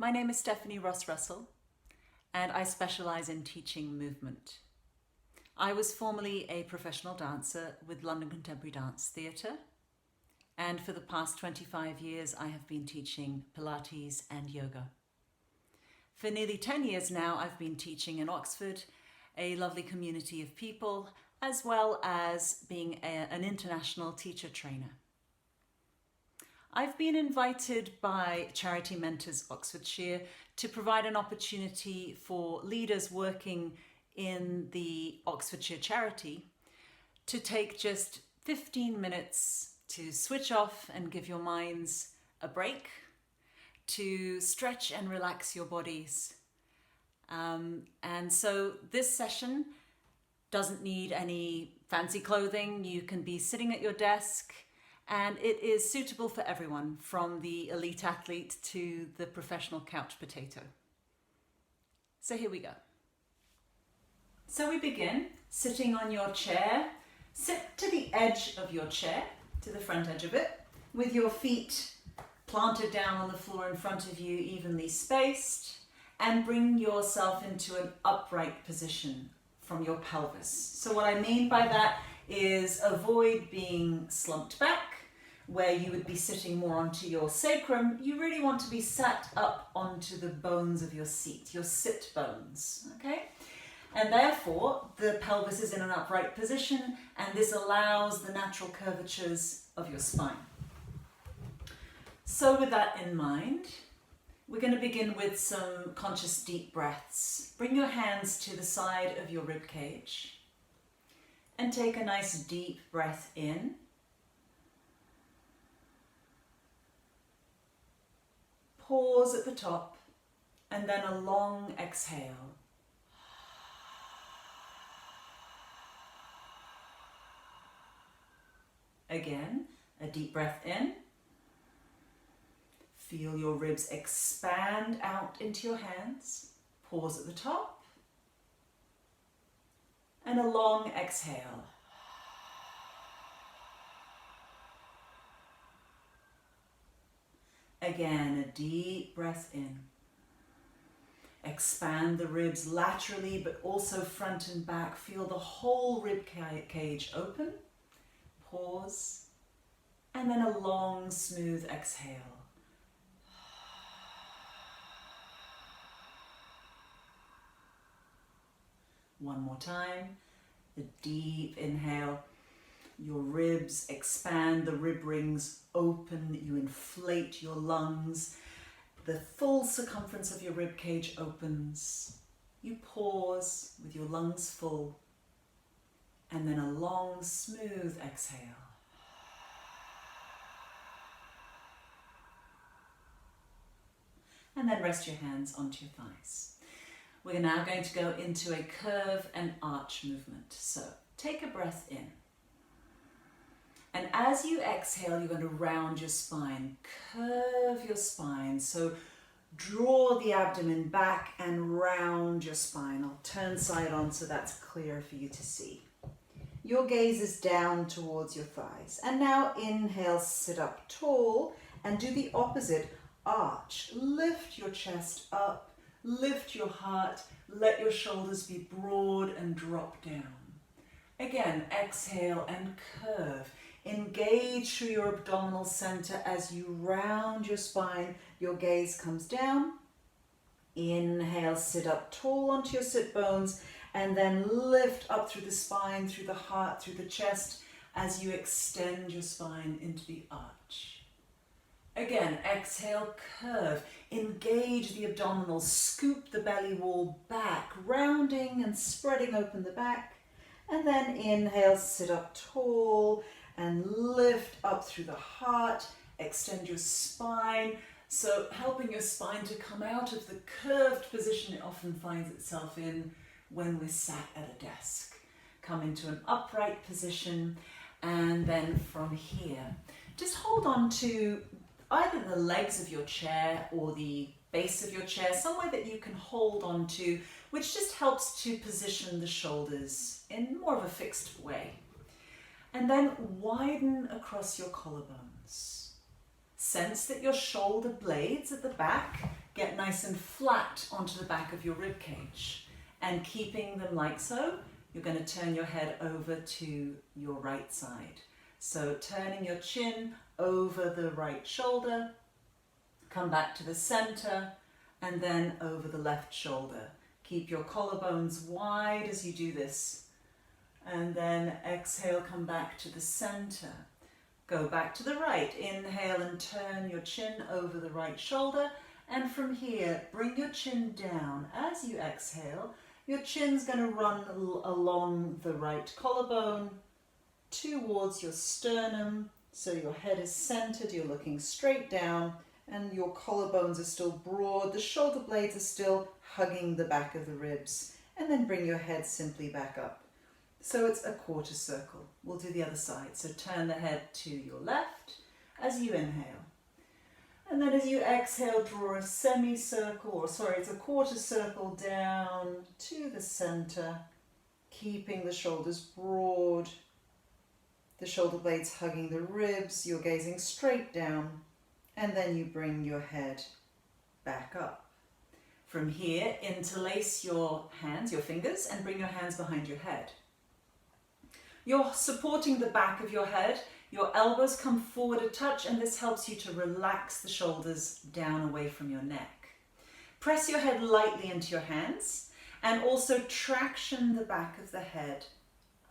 My name is Stephanie Ross Russell, and I specialize in teaching movement. I was formerly a professional dancer with London Contemporary Dance Theatre, and for the past 25 years I have been teaching Pilates and yoga. For nearly 10 years now I've been teaching in Oxford, a lovely community of people, as well as being an international teacher trainer. I've been invited by Charity Mentors Oxfordshire to provide an opportunity for leaders working in the Oxfordshire charity to take just 15 minutes to switch off and give your minds a break, to stretch and relax your bodies. And so this session doesn't need any fancy clothing. You can be sitting at your desk, and it is suitable for everyone, from the elite athlete to the professional couch potato. So here we go. So we begin sitting on your chair. Sit to the edge of your chair, to the front edge of it, with your feet planted down on the floor in front of you, evenly spaced, and bring yourself into an upright position from your pelvis. So what I mean by that is avoid being slumped back, where you would be sitting more onto your sacrum. You really want to be sat up onto the bones of your seat, your sit bones, okay? And therefore, the pelvis is in an upright position, and this allows the natural curvatures of your spine. So with that in mind, we're going to begin with some conscious deep breaths. Bring your hands to the side of your rib cage and take a nice deep breath in. Pause at the top, and then a long exhale. Again, a deep breath in. Feel your ribs expand out into your hands. Pause at the top. And a long exhale. Again, a deep breath in. Expand the ribs laterally, but also front and back. Feel the whole rib cage open. Pause. And then a long, smooth exhale. One more time. A deep inhale. Your ribs expand, the rib rings open, you inflate your lungs. The full circumference of your rib cage opens. You pause with your lungs full, and then a long, smooth exhale. And then rest your hands onto your thighs. We're now going to go into a curve and arch movement. So take a breath in. And as you exhale, you're going to round your spine, curve your spine. So draw the abdomen back and round your spine. I'll turn side on so that's clearer for you to see. Your gaze is down towards your thighs. And now inhale, sit up tall, and do the opposite, arch. Lift your chest up, lift your heart, let your shoulders be broad and drop down. Again, exhale and curve. Engage through your abdominal center as you round your spine. Your gaze comes down. Inhale, sit up tall onto your sit bones, and then lift up through the spine, through the heart, through the chest as you extend your spine into the arch. Again, exhale, curve. Engage the abdominals, scoop the belly wall back, rounding and spreading open the back. And then inhale, sit up tall, and lift up through the heart, extend your spine, so helping your spine to come out of the curved position it often finds itself in when we're sat at a desk. Come into an upright position, and then from here, just hold on to either the legs of your chair or the base of your chair, somewhere that you can hold on to, which just helps to position the shoulders in more of a fixed way. And then widen across your collarbones. Sense that your shoulder blades at the back get nice and flat onto the back of your rib cage. And keeping them like so, you're going to turn your head over to your right side. So turning your chin over the right shoulder, come back to the center, and then over the left shoulder. Keep your collarbones wide as you do this. And then exhale, come back to the center. Go back to the right. Inhale and turn your chin over the right shoulder. And from here, bring your chin down. As you exhale, your chin's going to run along the right collarbone towards your sternum. So your head is centered, you're looking straight down, and your collarbones are still broad. The shoulder blades are still hugging the back of the ribs. And then bring your head simply back up. So it's a quarter circle. We'll do the other side. So turn the head to your left as you inhale. And then as you exhale, draw a semicircle, it's a quarter circle down to the center, keeping the shoulders broad, the shoulder blades hugging the ribs, you're gazing straight down, and then you bring your head back up. From here, interlace your hands, your fingers, and bring your hands behind your head. You're supporting the back of your head. Your elbows come forward a touch, and this helps you to relax the shoulders down away from your neck. Press your head lightly into your hands, and also traction the back of the head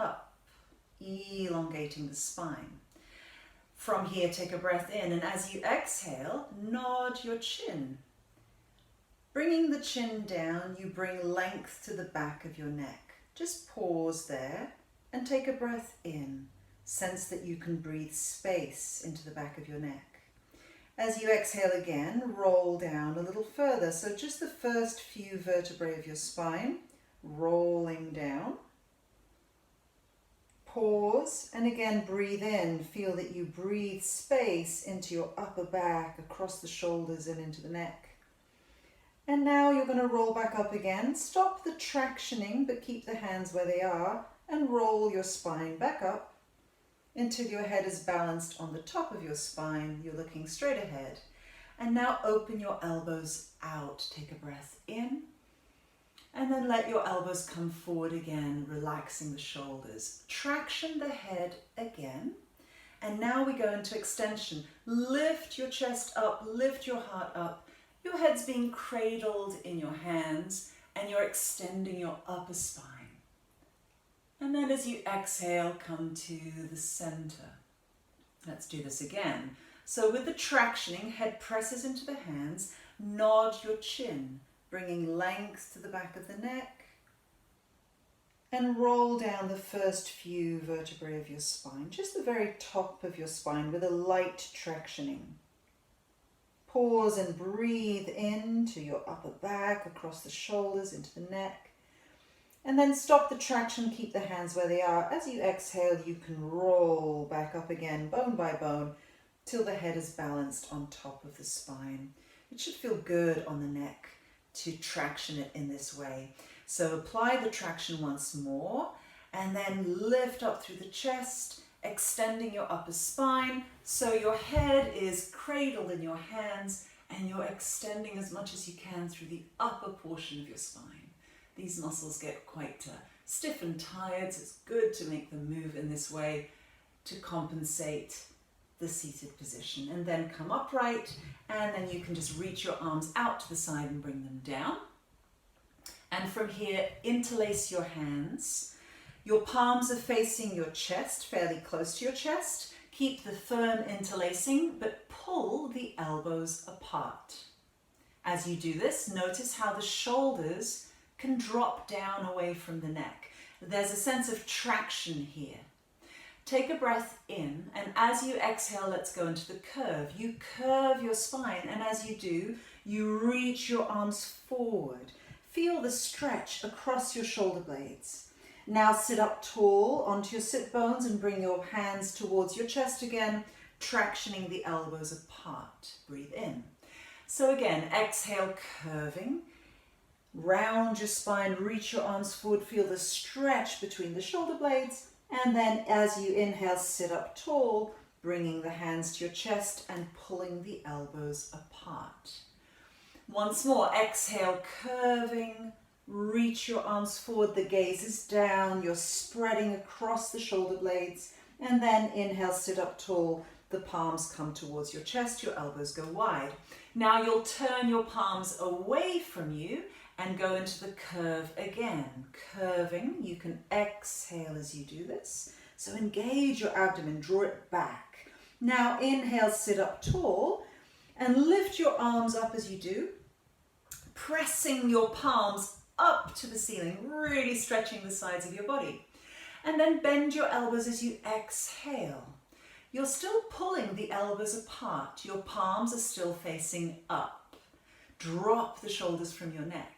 up, elongating the spine. From here, take a breath in, and as you exhale, nod your chin. Bringing the chin down, you bring length to the back of your neck. Just pause there and take a breath in. Sense that you can breathe space into the back of your neck. As you exhale again, roll down a little further. So just the first few vertebrae of your spine, rolling down. Pause, and again breathe in. Feel that you breathe space into your upper back, across the shoulders and into the neck. And now you're going to roll back up again. Stop the tractioning, but keep the hands where they are, and roll your spine back up until your head is balanced on the top of your spine. You're looking straight ahead. And now open your elbows out. Take a breath in. And then let your elbows come forward again, relaxing the shoulders. Traction the head again. And now we go into extension. Lift your chest up, lift your heart up. Your head's being cradled in your hands, and you're extending your upper spine. And then as you exhale, come to the center. Let's do this again. So with the tractioning, head presses into the hands, nod your chin, bringing length to the back of the neck, and roll down the first few vertebrae of your spine, just the very top of your spine with a light tractioning. Pause and breathe into your upper back, across the shoulders, into the neck. And then stop the traction, keep the hands where they are. As you exhale, you can roll back up again, bone by bone, till the head is balanced on top of the spine. It should feel good on the neck to traction it in this way. So apply the traction once more, and then lift up through the chest, extending your upper spine, so your head is cradled in your hands, and you're extending as much as you can through the upper portion of your spine. These muscles get quite stiff and tired, so it's good to make them move in this way to compensate the seated position. And then come upright, and then you can just reach your arms out to the side and bring them down. And from here, interlace your hands. Your palms are facing your chest, fairly close to your chest. Keep the firm interlacing, but pull the elbows apart. As you do this, notice how the shoulders can drop down away from the neck. There's a sense of traction here. Take a breath in, and as you exhale, let's go into the curve. You curve your spine, and as you do, you reach your arms forward. Feel the stretch across your shoulder blades. Now sit up tall onto your sit bones and bring your hands towards your chest again, tractioning the elbows apart. Breathe in. So again, exhale, curving. Round your spine, reach your arms forward, feel the stretch between the shoulder blades, and then as you inhale, sit up tall, bringing the hands to your chest and pulling the elbows apart. Once more, exhale, curving, reach your arms forward, the gaze is down, you're spreading across the shoulder blades, and then inhale, sit up tall, the palms come towards your chest, your elbows go wide. Now you'll turn your palms away from you and go into the curve again. Curving, you can exhale as you do this. So engage your abdomen, draw it back. Now inhale, sit up tall and lift your arms up as you do, pressing your palms up to the ceiling, really stretching the sides of your body. And then bend your elbows as you exhale. You're still pulling the elbows apart. Your palms are still facing up. Drop the shoulders from your neck.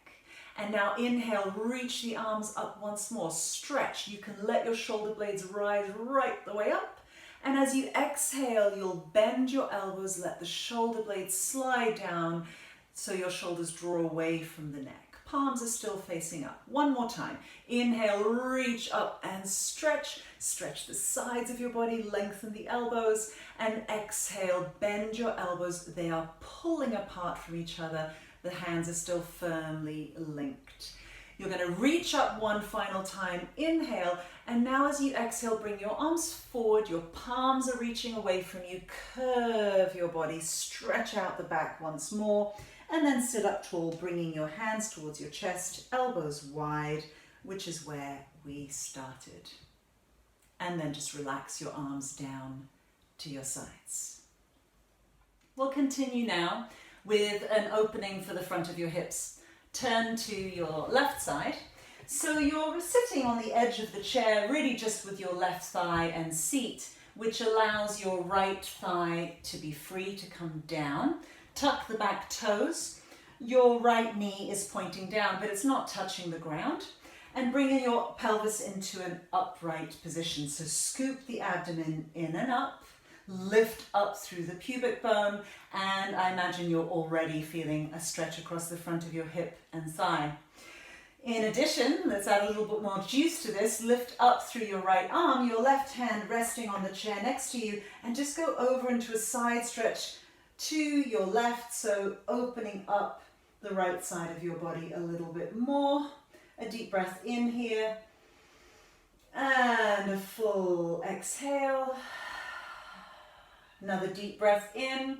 And now inhale, reach the arms up once more. Stretch. You can let your shoulder blades rise right the way up. And as you exhale, you'll bend your elbows, let the shoulder blades slide down so your shoulders draw away from the neck. Palms are still facing up. One more time. Inhale, reach up and stretch. Stretch the sides of your body, lengthen the elbows, and exhale, bend your elbows. They are pulling apart from each other. The hands are still firmly linked. You're going to reach up one final time. Inhale, and now as you exhale, bring your arms forward. Your palms are reaching away from you. Curve your body, stretch out the back once more. And then sit up tall, bringing your hands towards your chest, elbows wide, which is where we started. And then just relax your arms down to your sides. We'll continue now with an opening for the front of your hips. Turn to your left side. So you're sitting on the edge of the chair, really just with your left thigh and seat, which allows your right thigh to be free to come down. Tuck the back toes. Your right knee is pointing down, but it's not touching the ground. And bringing your pelvis into an upright position. So scoop the abdomen in and up. Lift up through the pubic bone. And I imagine you're already feeling a stretch across the front of your hip and thigh. In addition, let's add a little bit more juice to this. Lift up through your right arm, your left hand resting on the chair next to you, and just go over into a side stretch to your left, so opening up the right side of your body a little bit more. A deep breath in here, and a full exhale. Another deep breath in.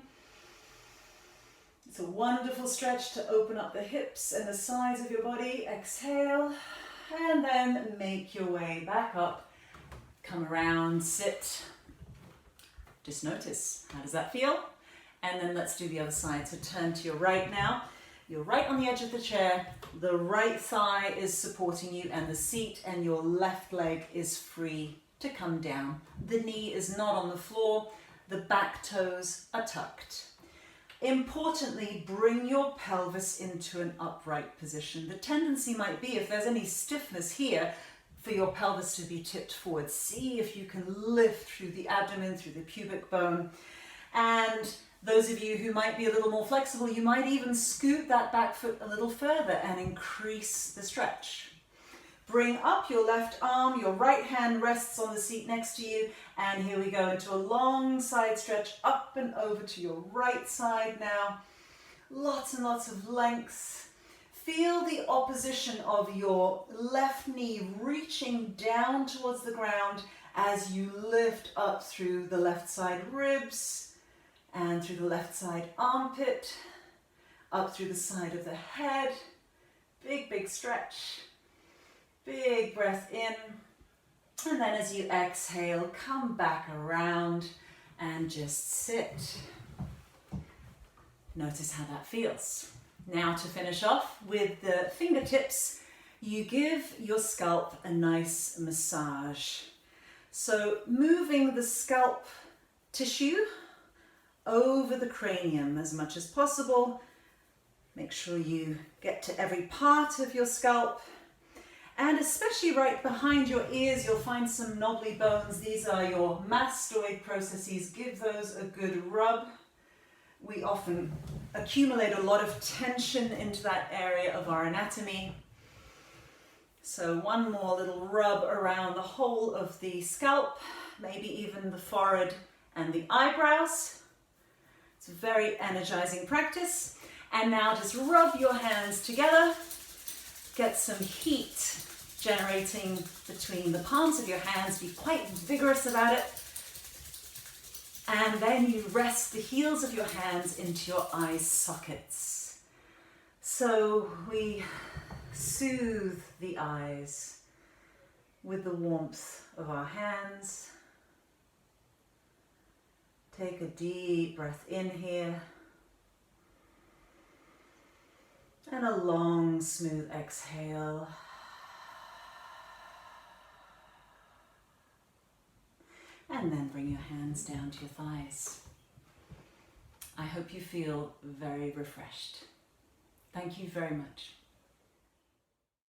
It's a wonderful stretch to open up the hips and the sides of your body. Exhale, and then make your way back up. Come around, sit. Just notice, how does that feel? And then let's do the other side. So turn to your right now. You're right on the edge of the chair. The right thigh is supporting you and the seat, and your left leg is free to come down. The knee is not on the floor. The back toes are tucked. Importantly, bring your pelvis into an upright position. The tendency might be, if there's any stiffness here, for your pelvis to be tipped forward. See if you can lift through the abdomen, through the pubic bone. And those of you who might be a little more flexible, you might even scoot that back foot a little further and increase the stretch. Bring up your left arm, your right hand rests on the seat next to you, and here we go into a long side stretch up and over to your right side now. Lots and lots of length. Feel the opposition of your left knee reaching down towards the ground as you lift up through the left side ribs, and through the left side armpit, up through the side of the head. Big, big stretch. Big breath in. And then as you exhale, come back around and just sit. Notice how that feels. Now to finish off with the fingertips, you give your scalp a nice massage. So moving the scalp tissue over the cranium as much as possible. Make sure you get to every part of your scalp. And especially right behind your ears, you'll find some knobbly bones. These are your mastoid processes. Give those a good rub. We often accumulate a lot of tension into that area of our anatomy. So one more little rub around the whole of the scalp, maybe even the forehead and the eyebrows. It's a very energizing practice. And now just rub your hands together. Get some heat generating between the palms of your hands. Be quite vigorous about it. And then you rest the heels of your hands into your eye sockets. So we soothe the eyes with the warmth of our hands. Take a deep breath in here. And a long, smooth exhale. And then bring your hands down to your thighs. I hope you feel very refreshed. Thank you very much.